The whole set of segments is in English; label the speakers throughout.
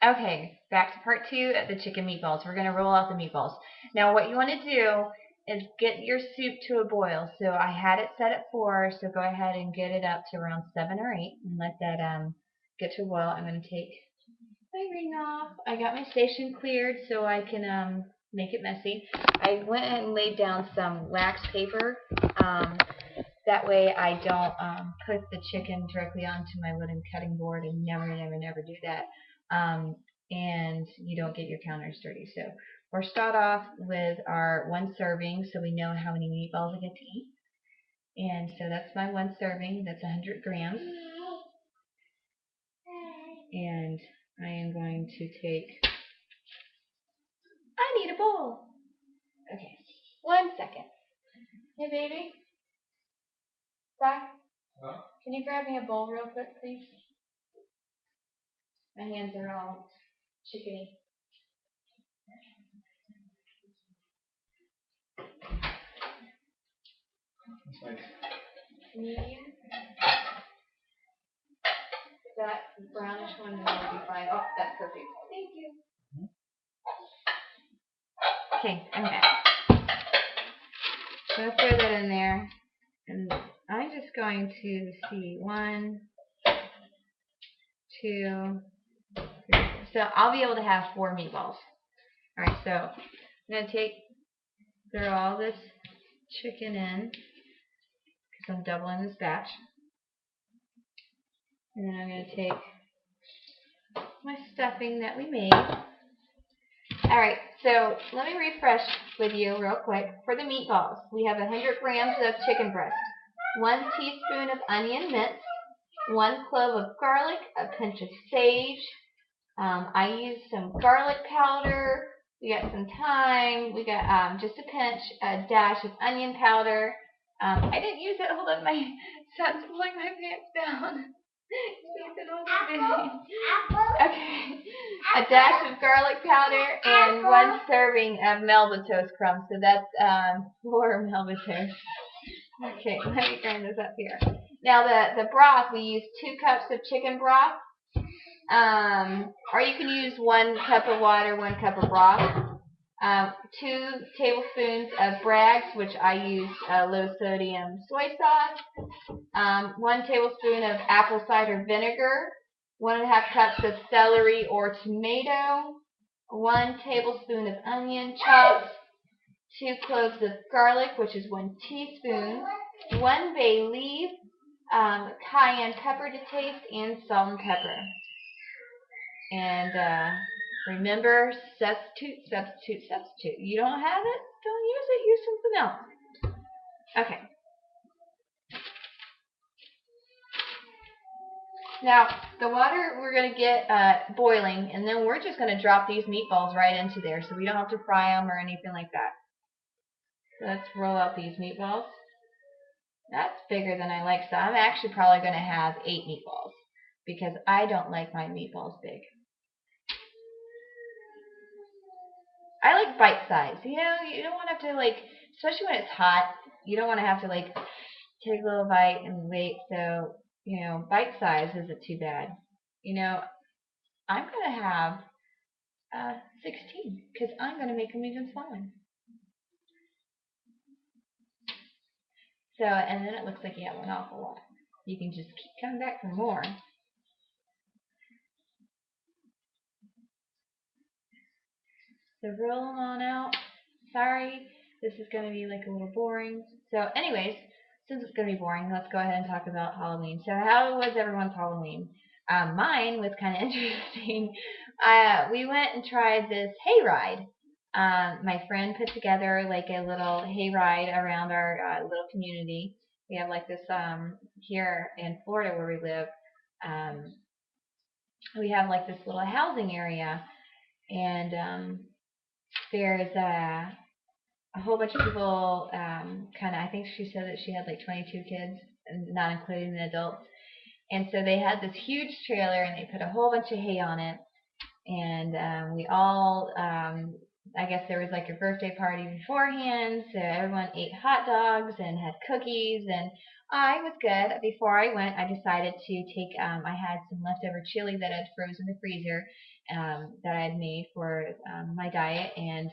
Speaker 1: Okay, back to part two of the chicken meatballs. We're going to roll out the meatballs. Now, what you want to do is get your soup to a boil. So I had it set at 4, so go ahead and get it up to around 7 or 8 and let that get to a boil. I'm going to take my ring off. I got my station cleared so I can make it messy. I went and laid down some wax paper. Um, that way I don't put the chicken directly onto my wooden cutting board and never do that. Um, and you don't get your counters dirty. So we'll start off with our one serving so we know how many meatballs I get to eat. And so that's my one serving. That's 100 grams. And I am going to take, I need a bowl. Okay, 1 second. Hey baby, Zach, can you grab me a bowl real quick, please? My hands are all chickeny. Medium. That brownish one will be fine. Oh, that's perfect. Thank you. Okay, I'm back. I'm going to throw that in there. And I'm just going to see 1, 2, 3, 4. So I'll be able to have 4 meatballs. Alright, so I'm going to throw all this chicken in because I'm doubling this batch. And then I'm going to take my stuffing that we made. Alright, so let me refresh with you real quick. For the meatballs, we have 100 grams of chicken breast, 1 teaspoon of onion minced, 1 clove of garlic, a pinch of sage. I used some garlic powder. We got some thyme. We got just a pinch, a dash of onion powder. I didn't use it. Hold on, my son's pulling my pants down. Okay, a dash of garlic powder and 1 serving of Melba toast crumbs. So that's 4 Melba toast. Okay, let me grind this up here. Now the broth, we use 2 cups of chicken broth. Or you can use 1 cup of water, 1 cup of broth. 2 tablespoons of Bragg's, which I use low sodium soy sauce. 1 tablespoon of apple cider vinegar. 1½ cups of celery or tomato. 1 tablespoon of onion chopped. 2 cloves of garlic, which is 1 teaspoon. 1 bay leaf. Cayenne pepper to taste, and salt and pepper. And remember, substitute. You don't have it? Don't use it. Use something else. Okay. Now, the water we're going to get boiling, and then we're just going to drop these meatballs right into there so we don't have to fry them or anything like that. So let's roll out these meatballs. That's bigger than I like, so I'm actually probably going to have 8 meatballs because I don't like my meatballs big. I like bite size. You know, you don't want to have to, like, especially when it's hot, you don't want to have to, like, take a little bite and wait. So, you know, bite size isn't too bad. You know, I'm going to have 16 because I'm going to make them even smaller. So, and then it looks like you have an awful lot. You can just keep coming back for more. So roll them on out. Sorry, this is going to be like a little boring. So anyways, since it's going to be boring, let's go ahead and talk about Halloween. So how was everyone's Halloween? Mine was kind of interesting. We went and tried this hayride. My friend put together like a little hayride around our little community. We have like this here in Florida where we live. Um, we have like this little housing area, and there's a whole bunch of people, kind of, I think she said that she had like 22 kids, and not including the adults. And so they had this huge trailer, and they put a whole bunch of hay on it. And we all, I guess there was like a birthday party beforehand, so everyone ate hot dogs and had cookies. And I was good. Before I went, I decided to take, I had some leftover chili that I'd frozen in the freezer that I had made for my diet, and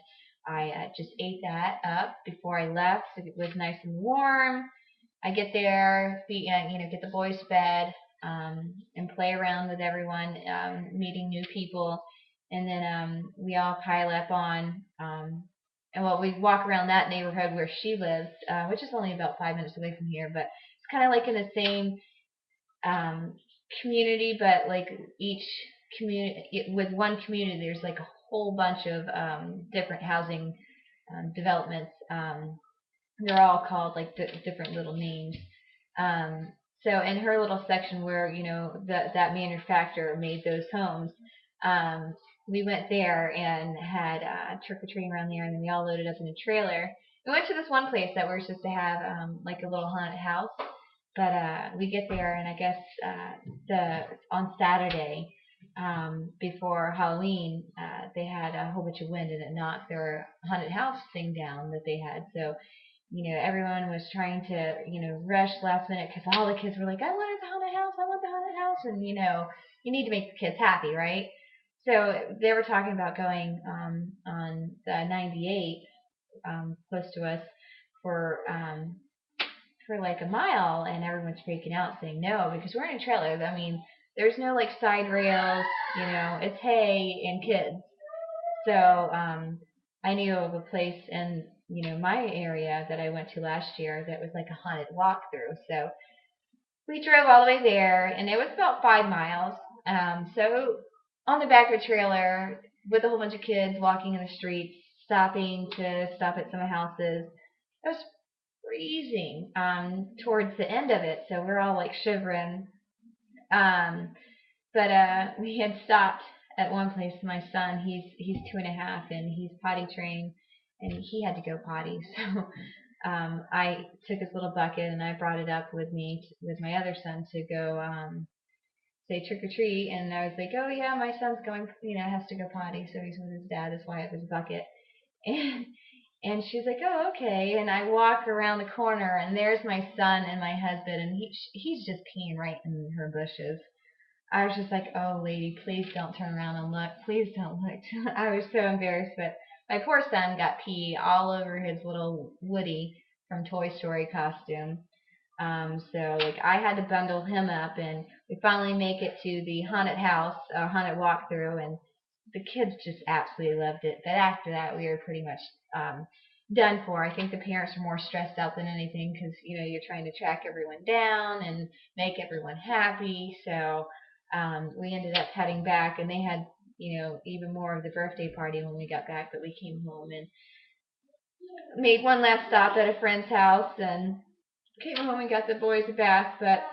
Speaker 1: I just ate that up before I left. So it was nice and warm. I get there, get the boys fed, and play around with everyone, meeting new people, and then we all pile up on, and well, we walk around that neighborhood where she lives, which is only about 5 minutes away from here, but it's kind of like in the same um, community, but like each community with one community, there's like a whole bunch of different housing developments. They're all called like different little names. Um, so in her little section where that manufacturer made those homes, um, we went there and had trick or treating around there, and then we all loaded up in a trailer. We went to this one place that we were supposed to have like a little haunted house, but we get there, and I guess the on Saturday before Halloween, they had a whole bunch of wind and it knocked their haunted house thing down that they had. So everyone was trying to, rush last minute because all the kids were like, I want the haunted house, I want the haunted house. And, you need to make the kids happy, right? So they were talking about going on the 98 close to us for like a mile, and everyone's freaking out saying no because we're in a trailer. I mean, there's no like side rails, it's hay and kids. So I knew of a place in my area that I went to last year that was like a haunted walkthrough. So we drove all the way there, and it was about 5 miles. So on the back of a trailer with a whole bunch of kids walking in the streets, stopping to stop at some houses. It was freezing towards the end of it, so we're all like shivering. Um, but we had stopped at one place. My son, he's 2.5, and he's potty trained, and he had to go potty. So I took his little bucket and I brought it up with me with my other son to go say trick or treat. And I was like, oh yeah, my son's going, has to go potty, so he's with his dad. That's why I have his bucket. And she's like, oh, okay. And I walk around the corner, and there's my son and my husband, and he's just peeing right in her bushes. I was just like, oh, lady, please don't turn around and look. Please don't look. I was so embarrassed. But my poor son got pee all over his little Woody from Toy Story costume. So like I had to bundle him up, and we finally make it to the haunted house, haunted walkthrough, and the kids just absolutely loved it. But after that, we were pretty much done for. I think the parents were more stressed out than anything because you're trying to track everyone down and make everyone happy. So we ended up heading back, and they had even more of the birthday party when we got back. But we came home and made one last stop at a friend's house and came home and got the boys a bath. But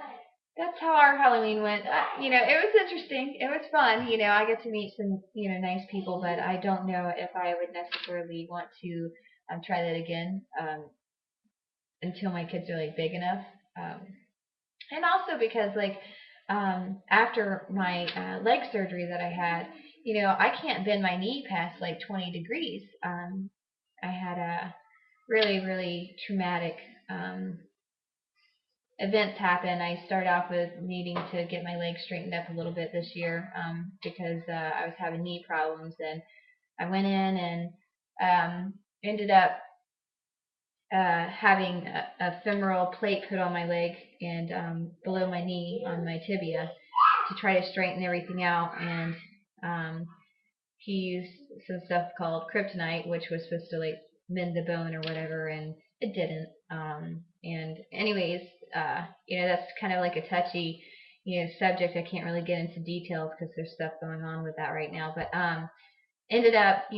Speaker 1: that's how our Halloween went. It was interesting. It was fun. I get to meet some, nice people, but I don't know if I would necessarily want to try that again until my kids are like big enough. Um, and also because like after my leg surgery that I had, I can't bend my knee past like 20 degrees. I had a really, really traumatic events happen. I started off with needing to get my legs straightened up a little bit this year because I was having knee problems, and I went in and ended up having a femoral plate put on my leg and below my knee on my tibia to try to straighten everything out. And he used some stuff called kryptonite, which was supposed to like mend the bone or whatever, and it didn't. And anyways, that's kind of like a touchy, subject. I can't really get into details because there's stuff going on with that right now. But ended up,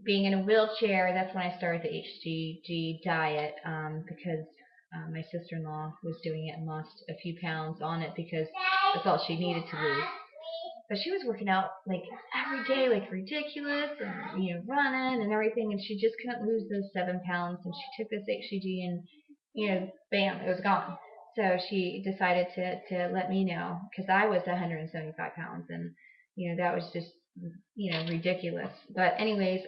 Speaker 1: being in a wheelchair. That's when I started the HGG diet because my sister-in-law was doing it and lost a few pounds on it because that's all she needed to lose. But she was working out like every day, like ridiculous, and running and everything, and she just couldn't lose those 7 pounds. And she took this HCG, and bam, it was gone. So she decided to let me know because I was 175 pounds, and that was just ridiculous. But anyways,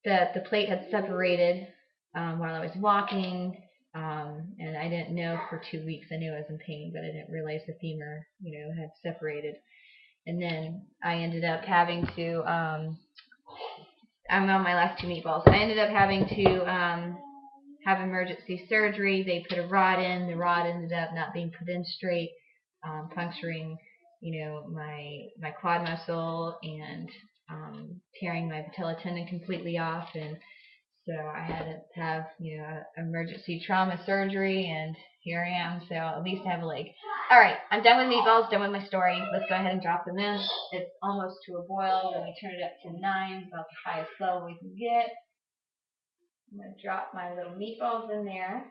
Speaker 1: the plate had separated while I was walking. And I didn't know for 2 weeks. I knew I was in pain, but I didn't realize the femur, had separated. And then I ended up having to, I'm on my last two meatballs. I ended up having to have emergency surgery. They put a rod in. The rod ended up not being put in straight, puncturing, my quad muscle and tearing my patella tendon completely off. And so I had to have, emergency trauma surgery, and here I am. So at least I have a leg. All right, I'm done with meatballs, done with my story. Let's go ahead and drop them in. It's almost to a boil. Then we turn it up to 9, about the highest level we can get. I'm going to drop my little meatballs in there.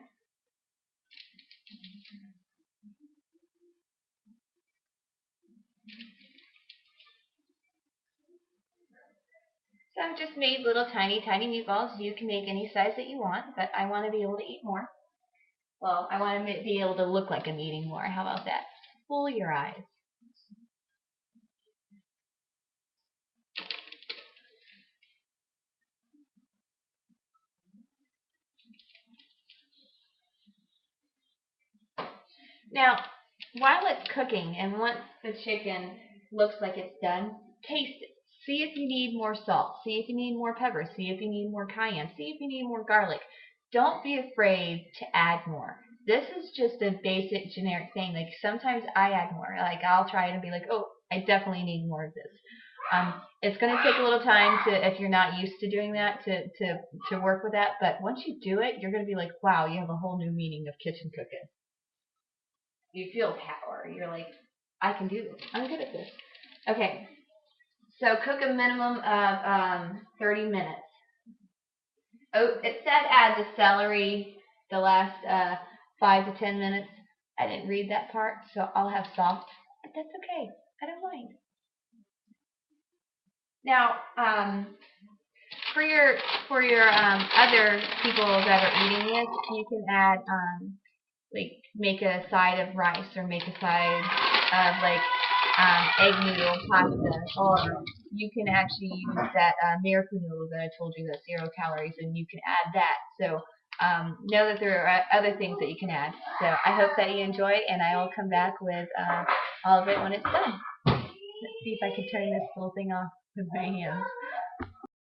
Speaker 1: So I've just made little tiny meatballs. You can make any size that you want, but I want to be able to eat more. Well, I want to be able to look like I'm eating more. How about that? Fool your eyes. Now, while it's cooking and once the chicken looks like it's done, taste it. See if you need more salt. See if you need more pepper. See if you need more cayenne. See if you need more garlic. Don't be afraid to add more. This is just a basic generic thing. Like sometimes I add more. Like I'll try it and be like, oh, I definitely need more of this. It's going to take a little time to, if you're not used to doing that, to work with that. But once you do it, you're going to be like, wow, you have a whole new meaning of kitchen cooking. You feel power. You're like, I can do this. I'm good at this. Okay, so cook a minimum of 30 minutes. Oh, it said add the celery the last 5 to 10 minutes. I didn't read that part, so I'll have salt. But that's okay. I don't mind. Now, for your other people that are eating this, you can add like make a side of rice or make a side of like egg noodle pasta, or you can actually use that miracle noodle that I told you that's 0 calories, and you can add that. So know that there are other things that you can add. So I hope that you enjoy, and I will come back with all of it when it's done. Let's see if I can turn this little thing off with my hands.